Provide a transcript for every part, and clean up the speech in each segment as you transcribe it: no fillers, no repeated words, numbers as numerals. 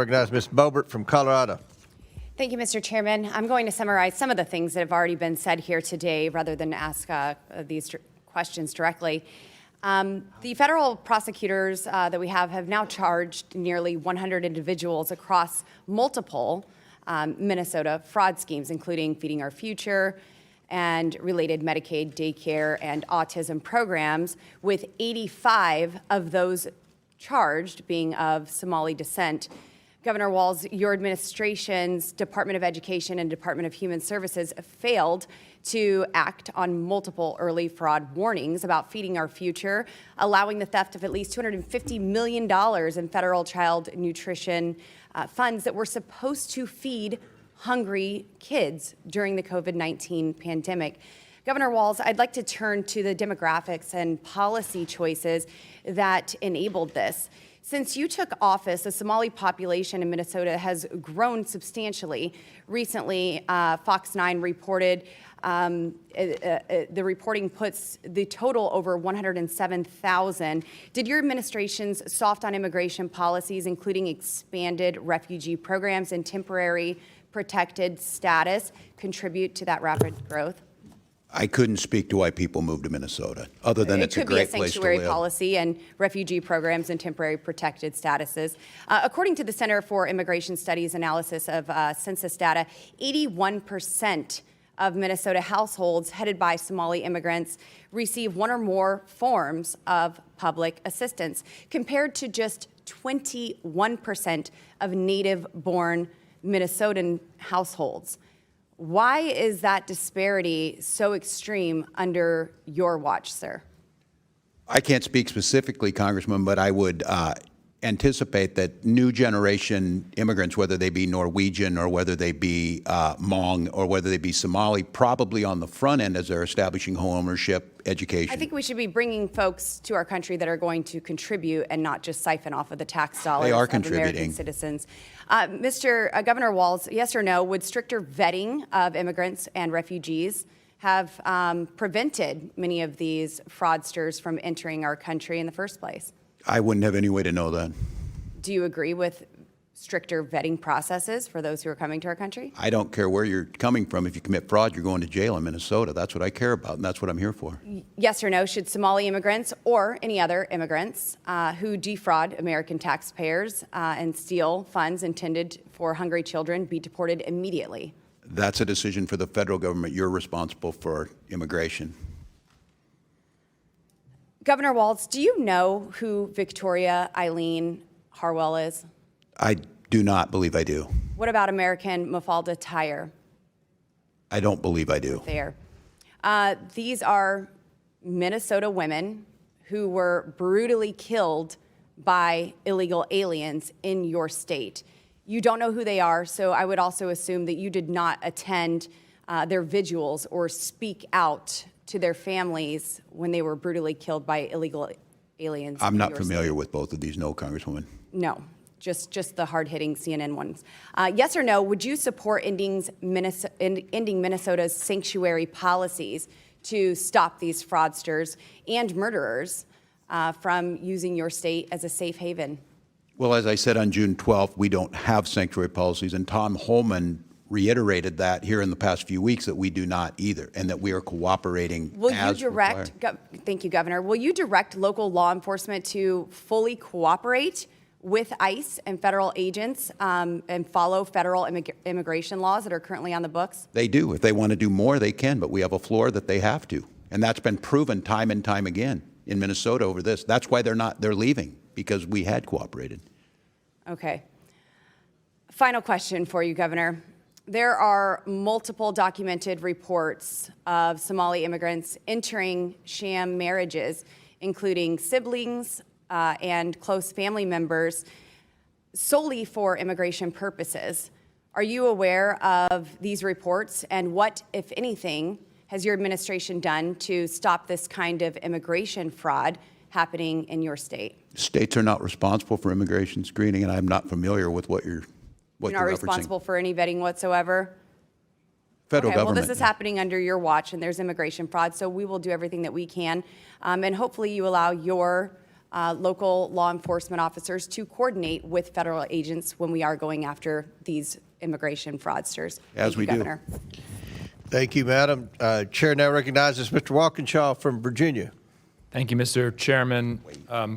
recognize Ms. Boebert from Colorado. Thank you, Mr. Chairman. I'm going to summarize some of the things that have already been said here today rather than ask these questions directly. The federal prosecutors that we have now charged nearly 100 individuals across multiple Minnesota fraud schemes, including Feeding Our Future and related Medicaid, daycare, and autism programs, with 85 of those charged being of Somali descent. Governor Walz, your administration's Department of Education and Department of Human Services failed to act on multiple early fraud warnings about Feeding Our Future, allowing the theft of at least $250 million in federal child nutrition funds that were supposed to feed hungry kids during the COVID-19 pandemic. Governor Walz, I'd like to turn to the demographics and policy choices that enabled this. Since you took office, the Somali population in Minnesota has grown substantially. Recently, Fox 9 reported the reporting puts the total over 107,000. Did your administration's soft on immigration policies, including expanded refugee programs and temporary protected status, contribute to that rapid growth? I couldn't speak to why people moved to Minnesota, other than it's a great place to live. It could be a sanctuary policy and refugee programs and temporary protected statuses. According to the Center for Immigration Studies analysis of census data, 81% of Minnesota households headed by Somali immigrants receive one or more forms of public assistance, compared to just 21% of native-born Minnesotan households. Why is that disparity so extreme under your watch, sir? I can't speak specifically, Congressman, but I would anticipate that new generation immigrants, whether they be Norwegian or whether they be Hmong or whether they be Somali, probably on the front end as they're establishing home ownership, education. I think we should be bringing folks to our country that are going to contribute and not just siphon off of the tax dollars of American citizens. Governor Walz, yes or no, would stricter vetting of immigrants and refugees have prevented many of these fraudsters from entering our country in the first place? I wouldn't have any way to know that. Do you agree with stricter vetting processes for those who are coming to our country? I don't care where you're coming from. If you commit fraud, you're going to jail in Minnesota. That's what I care about, and that's what I'm here for. Yes or no, should Somali immigrants or any other immigrants who defraud American taxpayers and steal funds intended for hungry children be deported immediately? That's a decision for the federal government. You're responsible for immigration. Governor Walz, do you know who Victoria Eileen Harwell is? I do not believe I do. What about American Mafalda Tyer? I don't believe I do. There. These are Minnesota women who were brutally killed by illegal aliens in your state. You don't know who they are, so I would also assume that you did not attend their vigils or speak out to their families when they were brutally killed by illegal aliens. I'm not familiar with both of these, no, Congresswoman. No, just the hard-hitting CNN ones. Yes or no, would you support ending Minnesota's sanctuary policies to stop these fraudsters and murderers from using your state as a safe haven? Well, as I said on June 12th, we don't have sanctuary policies, and Tom Holman reiterated that here in the past few weeks that we do not either, and that we are cooperating as required. Thank you, Governor. Will you direct local law enforcement to fully cooperate with ICE and federal agents and follow federal immigration laws that are currently on the books? They do. If they want to do more, they can, but we have a floor that they have to. And that's been proven time and time again in Minnesota over this. That's why they're leaving, because we had cooperated. Okay. Final question for you, Governor. There are multiple documented reports of Somali immigrants entering sham marriages, including siblings and close family members, solely for immigration purposes. Are you aware of these reports, and what, if anything, has your administration done to stop this kind of immigration fraud happening in your state? States are not responsible for immigration screening, and I'm not familiar with what you're You're not responsible for any vetting whatsoever? Federal government. Well, this is happening under your watch, and there's immigration fraud, so we will do everything that we can. And hopefully you allow your local law enforcement officers to coordinate with federal agents when we are going after these immigration fraudsters. As we do. Governor. Thank you, Madam. Chair now recognizes Mr. Walkinshaw from Virginia. Thank you, Mr. Chairman.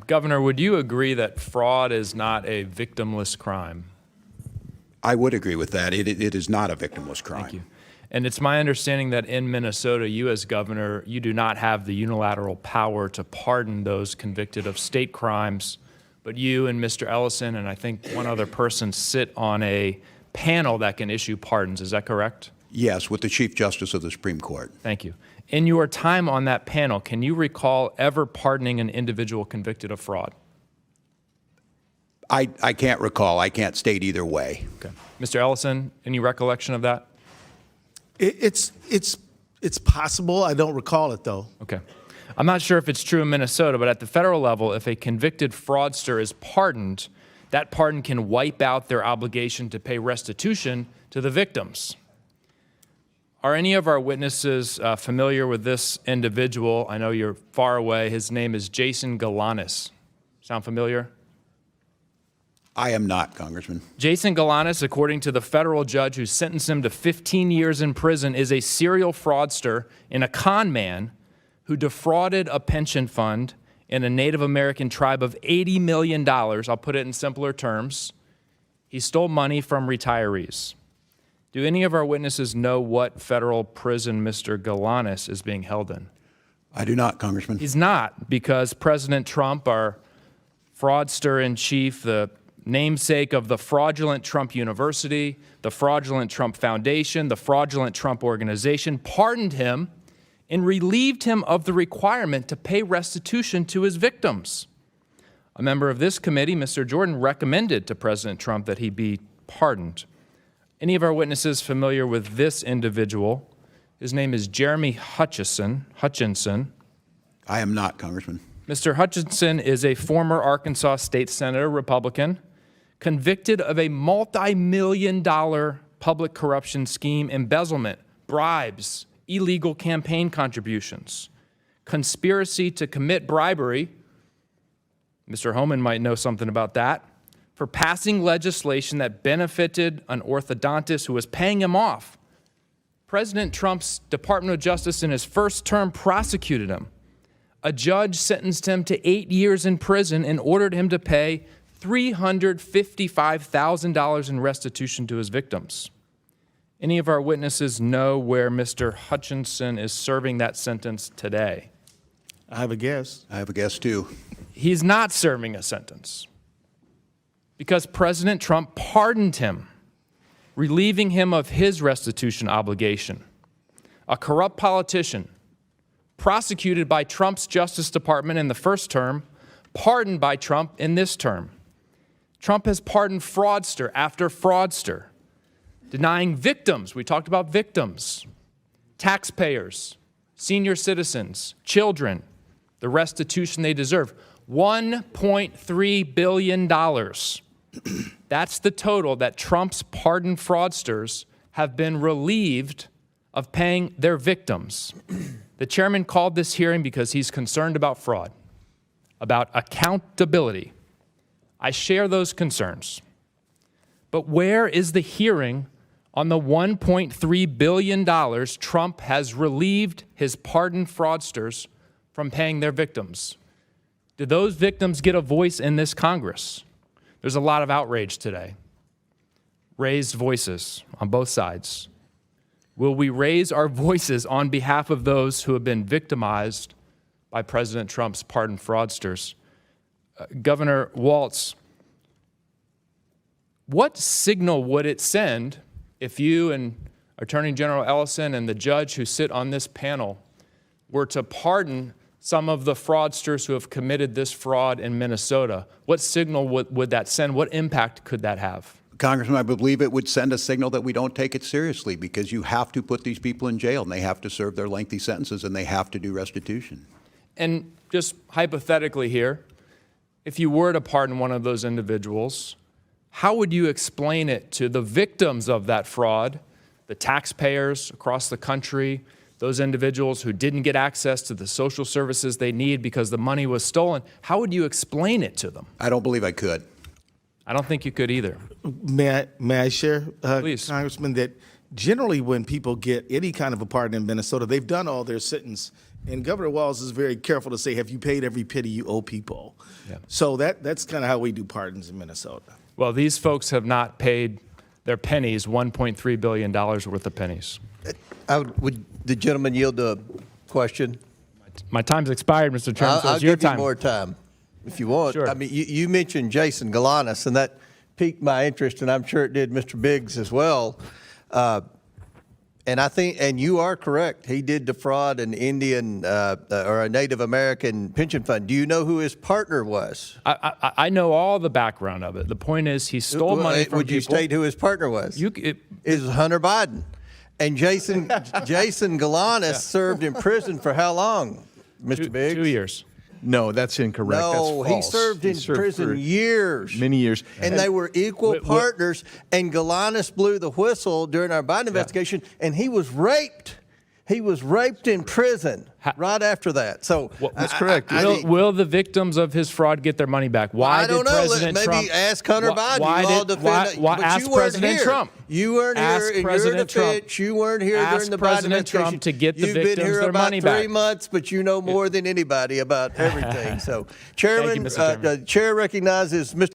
Governor, would you agree that fraud is not a victimless crime? I would agree with that. It is not a victimless crime. Thank you. And it's my understanding that in Minnesota, you as governor, you do not have the unilateral power to pardon those convicted of state crimes, but you and Mr. Ellison and I think one other person sit on a panel that can issue pardons. Is that correct? Yes, with the Chief Justice of the Supreme Court. Thank you. In your time on that panel, can you recall ever pardoning an individual convicted of fraud? I can't recall. I can't state either way. Okay. Mr. Ellison, any recollection of that? It's possible. I don't recall it, though. Okay. I'm not sure if it's true in Minnesota, but at the federal level, if a convicted fraudster is pardoned, that pardon can wipe out their obligation to pay restitution to the victims. Are any of our witnesses familiar with this individual? I know you're far away. His name is Jason Galanis. Sound familiar? I am not, Congressman. Jason Galanis, according to the federal judge who sentenced him to 15 years in prison, is a serial fraudster and a con man who defrauded a pension fund in a Native American tribe of $80 million. I'll put it in simpler terms. He stole money from retirees. Do any of our witnesses know what federal prison Mr. Galanis is being held in? I do not, Congressman. He's not, because President Trump, our fraudster-in-chief, the namesake of the fraudulent Trump University, the fraudulent Trump Foundation, the fraudulent Trump Organization, pardoned him and relieved him of the requirement to pay restitution to his victims. A member of this committee, Mr. Jordan, recommended to President Trump that he be pardoned. Any of our witnesses familiar with this individual? His name is Jeremy Hutchinson. I am not, Congressman. Mr. Hutchinson is a former Arkansas state senator, Republican, convicted of a multi-million-dollar public corruption scheme, embezzlement, bribes, illegal campaign contributions, conspiracy to commit bribery. Mr. Homan might know something about that. For passing legislation that benefited an orthodontist who was paying him off. President Trump's Department of Justice in his first term prosecuted him. A judge sentenced him to 8 years in prison and ordered him to pay $355,000 in restitution to his victims. Any of our witnesses know where Mr. Hutchinson is serving that sentence today? I have a guess. I have a guess, too. He's not serving a sentence because President Trump pardoned him, relieving him of his restitution obligation. A corrupt politician, prosecuted by Trump's Justice Department in the first term, pardoned by Trump in this term. Trump has pardoned fraudster after fraudster, denying victims, we talked about victims, taxpayers, senior citizens, children, the restitution they deserve. $1.3 billion. That's the total that Trump's pardoned fraudsters have been relieved of paying their victims. The chairman called this hearing because he's concerned about fraud, about accountability. I share those concerns. But where is the hearing on the $1.3 billion Trump has relieved his pardoned fraudsters from paying their victims? Did those victims get a voice in this Congress? There's a lot of outrage today. Raised voices on both sides. Will we raise our voices on behalf of those who have been victimized by President Trump's pardoned fraudsters? Governor Walz, what signal would it send if you and Attorney General Ellison and the judge who sit on this panel were to pardon some of the fraudsters who have committed this fraud in Minnesota? What signal would that send? What impact could that have? Congressman, I believe it would send a signal that we don't take it seriously because you have to put these people in jail and they have to serve their lengthy sentences and they have to do restitution. And just hypothetically here, if you were to pardon one of those individuals, how would you explain it to the victims of that fraud, the taxpayers across the country, those individuals who didn't get access to the social services they need because the money was stolen, how would you explain it to them? I don't believe I could. I don't think you could either. May I share, Please. Congressman, that generally when people get any kind of a pardon in Minnesota, they've done all their sentence. And Governor Walz is very careful to say, have you paid every penny you owe people? Yeah. So that's kind of how we do pardons in Minnesota. Well, these folks have not paid their pennies, $1.3 billion worth of pennies. Would the gentleman yield the question? My time's expired, Mr. Chairman, so I'll it's your give you time. more time if you want. Sure. I mean, you mentioned Jason Galanis, and that piqued my interest, and I'm sure it did Mr. Biggs as well. And I think, and you are correct, he did defraud an Indian or a Native American pension fund. Do you know who his partner was? I know all the background of it. The point is, he stole money from Would you people. state who his partner was? It is Hunter Biden. And Jason Galanis served in prison for how long, Mr. Biggs? 2 years. No, that's incorrect. No, that's he false. served in prison for years. many years. And they were equal partners, and Galanis blew the whistle during our Biden investigation, and he was raped. He was raped in prison right after that. So That's correct. Will the victims of his fraud get their money back? Why I don't did know. President Maybe Trump ask Hunter Biden. Why You all did defend why but ask you weren't President here. Trump? You weren't Ask here in your President Trump. defense. You weren't here Ask during the Biden President Trump investigation. to get the You've been victims here their about money 3 back. months, but you know more than anybody about everything. So, Chairman, Mr. Chairman. Chair recognizes Mr.